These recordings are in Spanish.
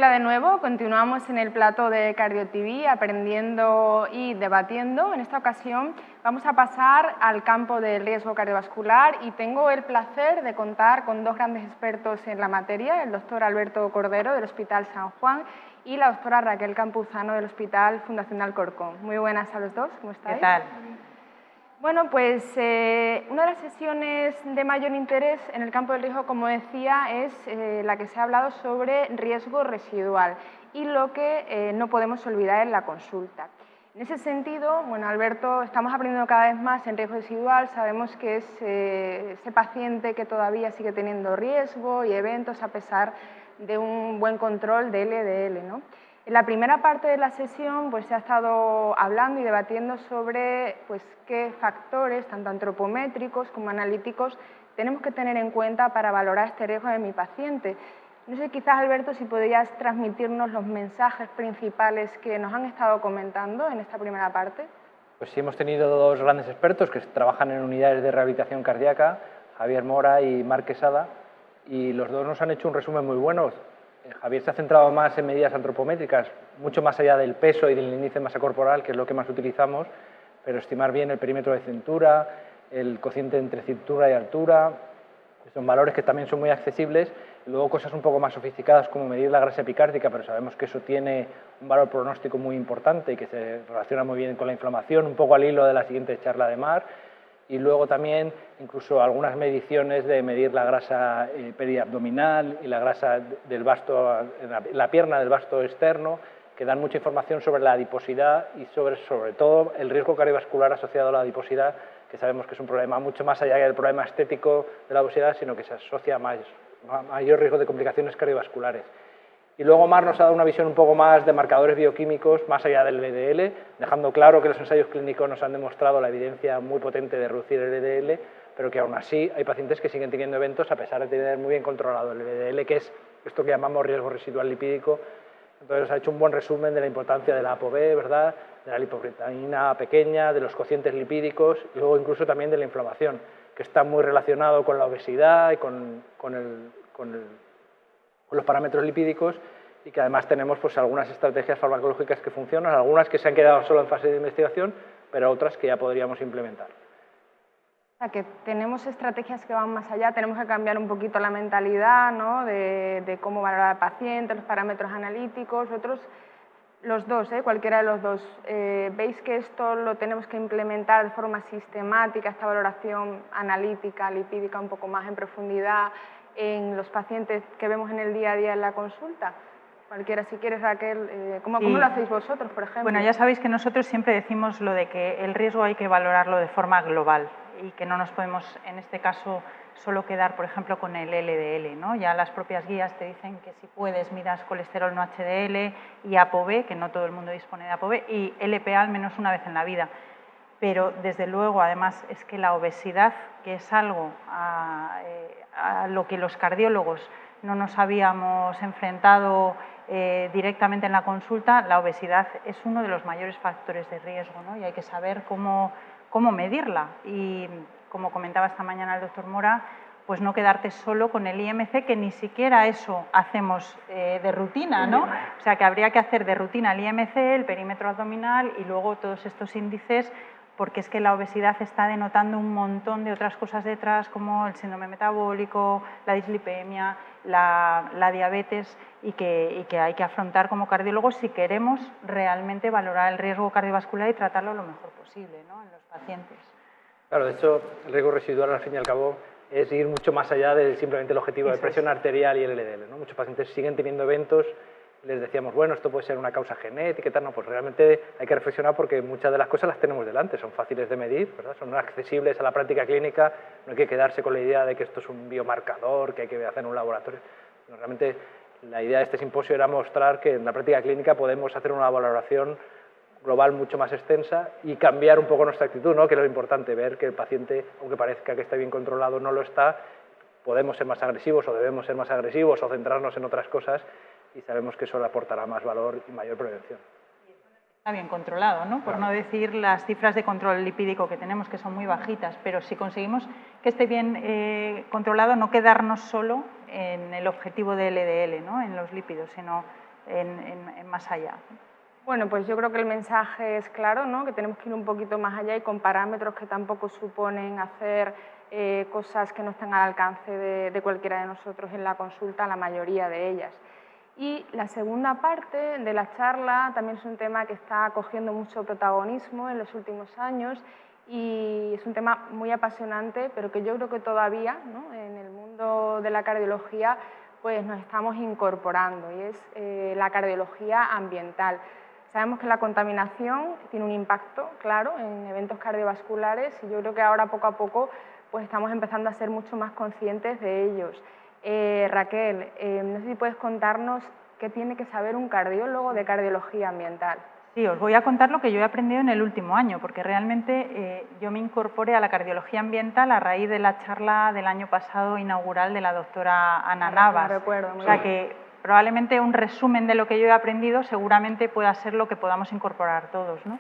Hola de nuevo, continuamos en el plató de CardioTV aprendiendo y debatiendo. En esta ocasión vamos a pasar al campo del riesgo cardiovascular y tengo el placer de contar con dos grandes expertos en la materia, el doctor Alberto Cordero del Hospital San Juan y la doctora Raquel Campuzano del Hospital Fundación Alcorcón. Muy buenas a los dos, ¿cómo estáis? ¿Qué tal? Bueno, pues una de las sesiones de mayor interés en el campo del riesgo, como decía, es la que se ha hablado sobre riesgo residual y lo que no podemos olvidar en la consulta. En ese sentido, bueno, Alberto, estamos aprendiendo cada vez más en riesgo residual, sabemos que es ese paciente que todavía sigue teniendo riesgo y eventos a pesar de un buen control de LDL, ¿no? En la primera parte de la sesión pues, se ha estado hablando y debatiendo sobre pues, qué factores, tanto antropométricos como analíticos, tenemos que tener en cuenta para valorar este riesgo de mi paciente. No sé, quizás, Alberto, si podrías transmitirnos los mensajes principales que nos han estado comentando en esta primera parte. Pues sí, hemos tenido dos grandes expertos que trabajan en unidades de rehabilitación cardíaca, Javier Mora y Marc Quesada, y los dos nos han hecho un resumen muy bueno. Javier se ha centrado más en medidas antropométricas, mucho más allá del peso y del índice de masa corporal, que es lo que más utilizamos, pero estimar bien el perímetro de cintura, el cociente entre cintura y altura, son valores que también son muy accesibles. Y luego cosas un poco más sofisticadas como medir la grasa epicárdica, pero sabemos que eso tiene un valor pronóstico muy importante y que se relaciona muy bien con la inflamación, un poco al hilo de la siguiente charla de Mar. Y luego también incluso algunas mediciones de medir la grasa periabdominal y la grasa del vasto, la pierna del vasto externo, que dan mucha información sobre la adiposidad y sobre todo el riesgo cardiovascular asociado a la adiposidad, que sabemos que es un problema mucho más allá del problema estético de la obesidad, sino que se asocia a mayor riesgo de complicaciones cardiovasculares. Y luego Mar nos ha dado una visión un poco más de marcadores bioquímicos más allá del LDL, dejando claro que los ensayos clínicos nos han demostrado la evidencia muy potente de reducir el LDL, pero que aún así hay pacientes que siguen teniendo eventos a pesar de tener muy bien controlado el LDL, que es esto que llamamos riesgo residual lipídico. Entonces ha hecho un buen resumen de la importancia de la ApoB, ¿verdad?, de la lipoproteína pequeña, de los cocientes lipídicos y luego incluso también de la inflamación, que está muy relacionado con la obesidad y con los parámetros lipídicos, y que además tenemos pues, algunas estrategias farmacológicas que funcionan, algunas que se han quedado solo en fase de investigación, pero otras que ya podríamos implementar. O sea, que tenemos estrategias que van más allá, tenemos que cambiar un poquito la mentalidad, ¿no?, de cómo valorar al paciente, los parámetros analíticos. Otros, los dos, cualquiera de los dos, veis que esto lo tenemos que implementar de forma sistemática, esta valoración analítica, lipídica, un poco más en profundidad en los pacientes que vemos en el día a día en la consulta. Cualquiera, si quieres, Raquel, ¿cómo lo hacéis vosotros, por ejemplo? Bueno, ya sabéis que nosotros siempre decimos lo de que el riesgo hay que valorarlo de forma global y que no nos podemos, en este caso, solo quedar, por ejemplo, con el LDL, ¿no? Ya las propias guías te dicen que si puedes miras colesterol no HDL y ApoB, que no todo el mundo dispone de ApoB, y LPA al menos una vez en la vida. Pero, desde luego, además, es que la obesidad, que es algo a lo que los cardiólogos no nos habíamos enfrentado directamente en la consulta, la obesidad es uno de los mayores factores de riesgo, ¿no? Y hay que saber cómo medirla. Y, como comentaba esta mañana el doctor Mora, pues no quedarte solo con el IMC, que ni siquiera eso hacemos de rutina, ¿no? O sea, que habría que hacer de rutina el IMC, el perímetro abdominal y luego todos estos índices, porque es que la obesidad está denotando un montón de otras cosas detrás, como el síndrome metabólico, la dislipemia, la diabetes, y que hay que afrontar como cardiólogos si queremos realmente valorar el riesgo cardiovascular y tratarlo lo mejor posible, ¿no?, en los pacientes. Claro, de hecho, el riesgo residual, al fin y al cabo, es ir mucho más allá de simplemente el objetivo de presión arterial y el LDL, ¿no? Muchos pacientes siguen teniendo eventos. Les decíamos, bueno, esto puede ser una causa genética y tal. No, pues realmente hay que reflexionar porque muchas de las cosas las tenemos delante, son fáciles de medir, ¿verdad?, son accesibles a la práctica clínica, no hay que quedarse con la idea de que esto es un biomarcador que hay que hacer en un laboratorio. No, realmente la idea de este simposio era mostrar que en la práctica clínica podemos hacer una valoración global mucho más extensa y cambiar un poco nuestra actitud, ¿no?, que es lo importante, ver que el paciente, aunque parezca que está bien controlado, no lo está. Podemos ser más agresivos o debemos ser más agresivos o centrarnos en otras cosas, y sabemos que eso le aportará más valor y mayor prevención. Está bien controlado, ¿no? Por no decir las cifras de control lipídico que tenemos, que son muy bajitas, pero si conseguimos que esté bien controlado, no quedarnos solo en el objetivo de LDL, ¿no?, en los lípidos, sino en más allá. Bueno, pues yo creo que el mensaje es claro, ¿no? Que tenemos que ir un poquito más allá y con parámetros que tampoco suponen hacer cosas que no están al alcance de cualquiera de nosotros en la consulta, la mayoría de ellas. Y la segunda parte de la charla también es un tema que está cogiendo mucho protagonismo en los últimos años y es un tema muy apasionante, pero que yo creo que todavía, ¿no? En el mundo de la cardiología pues nos estamos incorporando y es la cardiología ambiental. Sabemos que la contaminación tiene un impacto, claro, en eventos cardiovasculares y yo creo que ahora poco a poco pues estamos empezando a ser mucho más conscientes de ellos. Raquel, no sé si puedes contarnos qué tiene que saber un cardiólogo de cardiología ambiental. Sí, os voy a contar lo que yo he aprendido en el último año, porque realmente yo me incorporé a la cardiología ambiental a raíz de la charla del año pasado inaugural de la doctora Ana Navas. Recuerdo, o sea que probablemente un resumen de lo que yo he aprendido seguramente pueda ser lo que podamos incorporar todos, ¿no?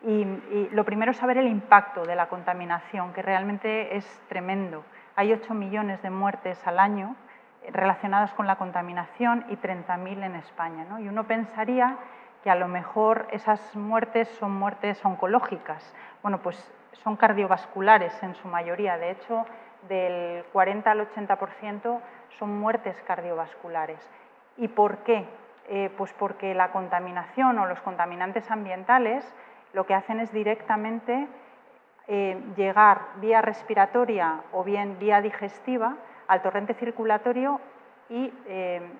Y lo primero es saber el impacto de la contaminación, que realmente es tremendo. Hay 8 millones de muertes al año relacionadas con la contaminación y 30.000 en España, ¿no? Y uno pensaría que a lo mejor esas muertes son muertes oncológicas. Bueno, pues son cardiovasculares en su mayoría. De hecho, del 40 al 80% son muertes cardiovasculares. ¿Y por qué? Pues porque la contaminación o los contaminantes ambientales lo que hacen es directamente llegar vía respiratoria o bien vía digestiva al torrente circulatorio y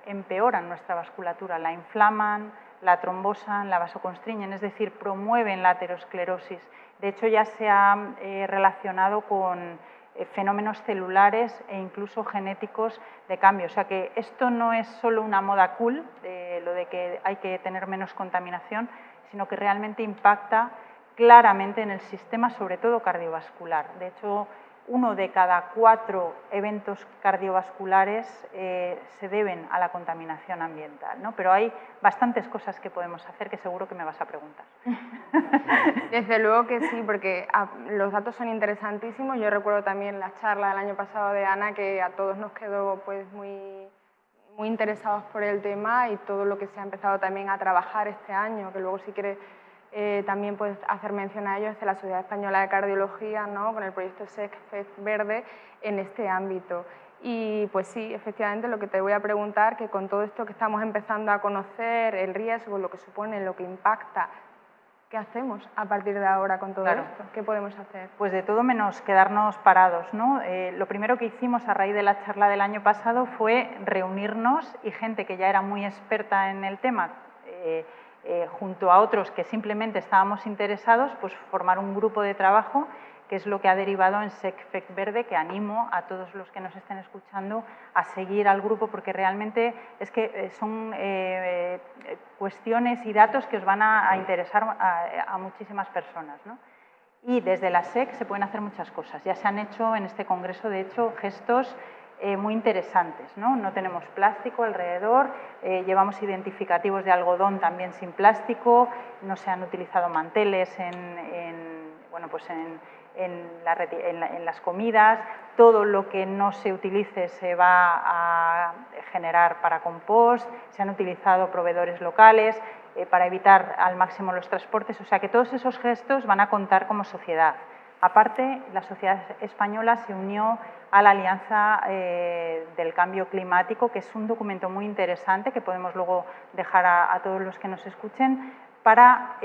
empeoran nuestra vasculatura, la inflaman, la trombosan, la vasoconstriñen, es decir, promueven la aterosclerosis. De hecho, ya se ha relacionado con fenómenos celulares e incluso genéticos de cambio. O sea que esto no es solo una moda cool, lo de que hay que tener menos contaminación, sino que realmente impacta claramente en el sistema, sobre todo cardiovascular. De hecho, 1 de cada 4 eventos cardiovasculares se deben a la contaminación ambiental, ¿no? Pero hay bastantes cosas que podemos hacer que seguro que me vas a preguntar. Desde luego que sí, porque los datos son interesantísimos. Yo recuerdo también la charla del año pasado de Ana, que a todos nos quedó pues, muy interesados por el tema y todo lo que se ha empezado también a trabajar este año, que luego si quieres también puedes hacer mención a ello desde la Sociedad Española de Cardiología, ¿no? Con el proyecto SECFED Verde en este ámbito. Y pues sí, efectivamente lo que te voy a preguntar, que con todo esto que estamos empezando a conocer, el riesgo, lo que supone, lo que impacta, ¿qué hacemos a partir de ahora con todo esto? ¿Qué podemos hacer? Pues de todo menos quedarnos parados, ¿no? Lo primero que hicimos a raíz de la charla del año pasado fue reunirnos y gente que ya era muy experta en el tema, junto a otros que simplemente estábamos interesados, pues formar un grupo de trabajo que es lo que ha derivado en SECFED Verde, que animo a todos los que nos estén escuchando a seguir al grupo, porque realmente es que son cuestiones y datos que os van a interesar a muchísimas personas, ¿no? Y desde la SEC se pueden hacer muchas cosas. Ya se han hecho en este congreso, de hecho, gestos muy interesantes, ¿no? No tenemos plástico alrededor, llevamos identificativos de algodón también sin plástico, no se han utilizado manteles en las comidas, todo lo que no se utilice se va a generar para compost, se han utilizado proveedores locales para evitar al máximo los transportes, o sea que todos esos gestos van a contar como sociedad. Aparte, la sociedad española se unió a la Alianza del Cambio Climático, que es un documento muy interesante que podemos luego dejar a todos los que nos escuchen, para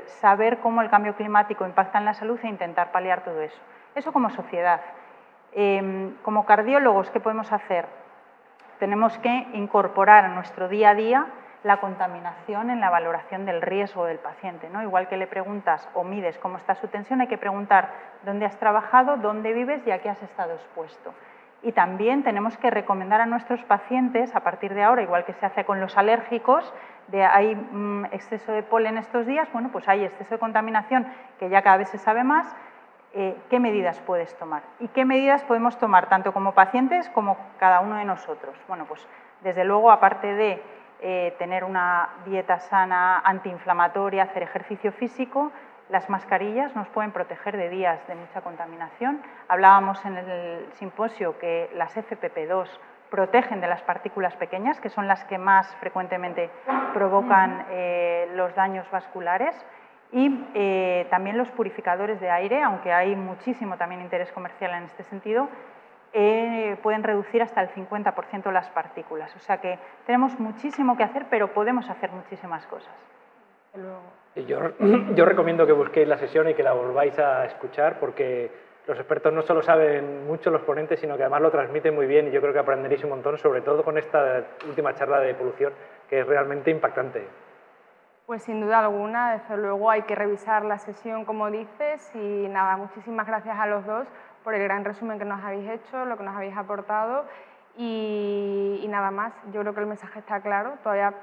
saber cómo el cambio climático impacta en la salud e intentar paliar todo eso. Eso como sociedad. Como cardiólogos, ¿qué podemos hacer? Tenemos que incorporar a nuestro día a día la contaminación en la valoración del riesgo del paciente, ¿no? Igual que le preguntas o mides cómo está su tensión, hay que preguntar dónde has trabajado, dónde vives y a qué has estado expuesto. Y también tenemos que recomendar a nuestros pacientes, a partir de ahora, igual que se hace con los alérgicos, hay exceso de polen estos días, bueno, pues hay exceso de contaminación que ya cada vez se sabe más, ¿qué medidas puedes tomar? ¿Y qué medidas podemos tomar tanto como pacientes como cada uno de nosotros? Bueno, pues desde luego, aparte de tener una dieta sana, antiinflamatoria, hacer ejercicio físico, las mascarillas nos pueden proteger de días de mucha contaminación. Hablábamos en el simposio que las FFP2 protegen de las partículas pequeñas, que son las que más frecuentemente provocan los daños vasculares, y también los purificadores de aire, aunque hay muchísimo también interés comercial en este sentido, pueden reducir hasta el 50% las partículas. O sea que tenemos muchísimo que hacer, pero podemos hacer muchísimas cosas. Yo recomiendo que busquéis la sesión y que la volváis a escuchar, porque los expertos no solo saben mucho los ponentes, sino que además lo transmiten muy bien, y yo creo que aprenderéis un montón, sobre todo con esta última charla de polución, que es realmente impactante. Pues sin duda alguna, desde luego hay que revisar la sesión como dices, y nada, muchísimas gracias a los dos por el gran resumen que nos habéis hecho, lo que nos habéis aportado, y nada más. Yo creo que el mensaje está claro, todavía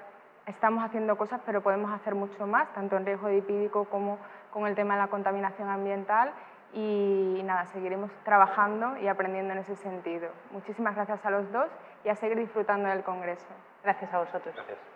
estamos haciendo cosas, pero podemos hacer mucho más, tanto en riesgo lipídico como con el tema de la contaminación ambiental, y nada, seguiremos trabajando y aprendiendo en ese sentido. Muchísimas gracias a los dos y a seguir disfrutando del Congreso. Gracias a vosotros. Gracias.